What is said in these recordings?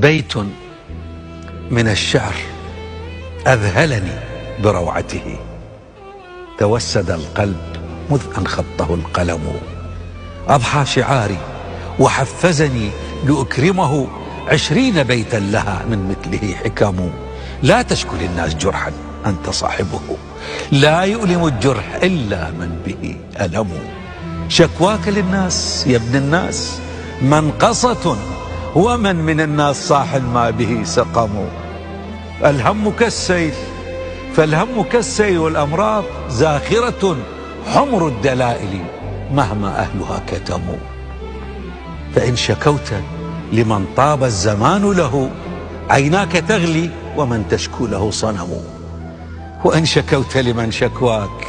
بيت من الشعر أذهلني بروعته، توسد القلب مذ أن خطه القلم، أضحى شعاري وحفزني لأكرمه 20 بيتا لها من مثله حكم. لا تشكو للناس جرحا أنت صاحبه، لا يؤلم الجرح إلا من به ألم. شكواك للناس يا ابن الناس منقصة، ومن من الناس صاح ما به سقم. الهم كالسيل فالهم كالسيل، والأمراض زاخرة حمر الدلائل مهما أهلها كتموا. فإن شكوت لمن طاب الزمان له، عيناك تغلي ومن تشكو له صنم. وإن شكوت لمن شكواك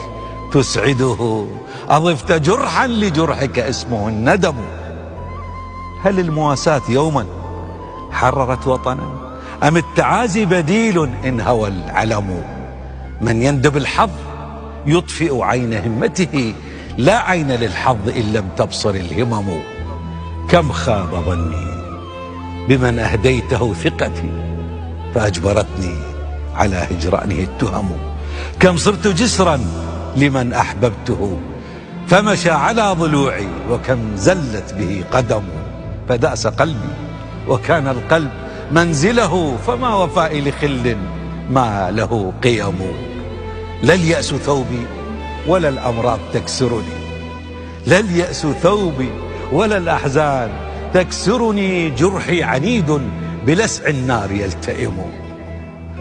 تسعده، أضفت جرحا لجرحك اسمه الندم. هل المواساة يوما حررت وطنا، أم التعازي بديل إن هوى العلم؟ من يندب الحظ يطفئ عين همته، لا عين للحظ إن لم تبصر الهمم. كم خاب ظني بمن أهديته ثقتي، فأجبرتني على هجرانه التهم. كم صرت جسرا لمن أحببته، فمشى على ضلوعي، وكم زلت به قدم. فدأس قلبي وكان القلب منزله، فما وفائي لخل ما له قيم. لا اليأس ثوبي ولا الأمراض تكسرني، لا اليأس ثوبي ولا الأحزان تكسرني. جرحي عنيد بلسع النار يلتئم.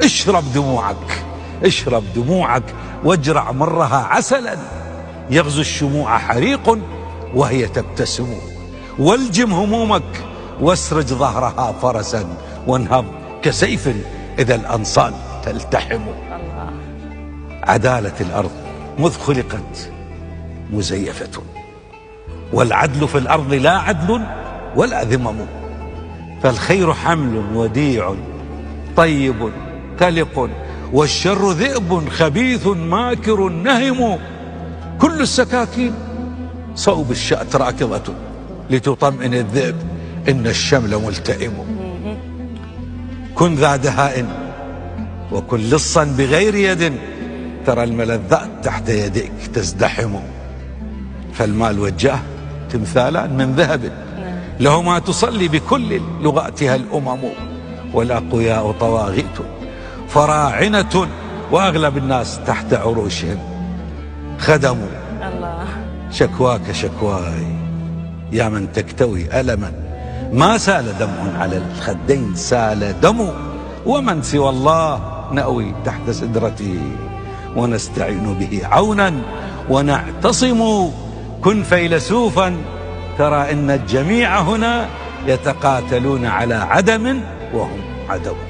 اشرب دموعك اشرب دموعك واجرع مرها عسلا، يغزو الشموع حريق وهي تبتسم. والجم همومك واسرج ظهرها فرسا، وانهض كسيف إذا الأنصال تلتحم. عدالة الأرض مذ خلقت مزيفة، والعدل في الأرض لا عدل ولا ذمم. فالخير حمل وديع طيب تلق، والشر ذئب خبيث ماكر نهم. كل السكاكين صوب الشأت راكضة، لتطمئن الذئب إن الشمل ملتئم. كن ذا دهاء وكن لصا بغير يد، ترى الملذات تحت يديك تزدحم. فالمال والجاه تمثالان من ذهب، لهما تصلي بكل لغاتها الأمم. والأقوياء طواغيت فراعنة، وأغلب الناس تحت عروشهم خدموا. شكواك شكواي يا من تكتوي ألما، ما سال دمع على الخدين سال دم. ومن سوى الله نأوي تحت سدرته، ونستعين به عونا ونعتصم. كن فيلسوفا ترى إن الجميع هنا يتقاتلون على عدم وهم عدم.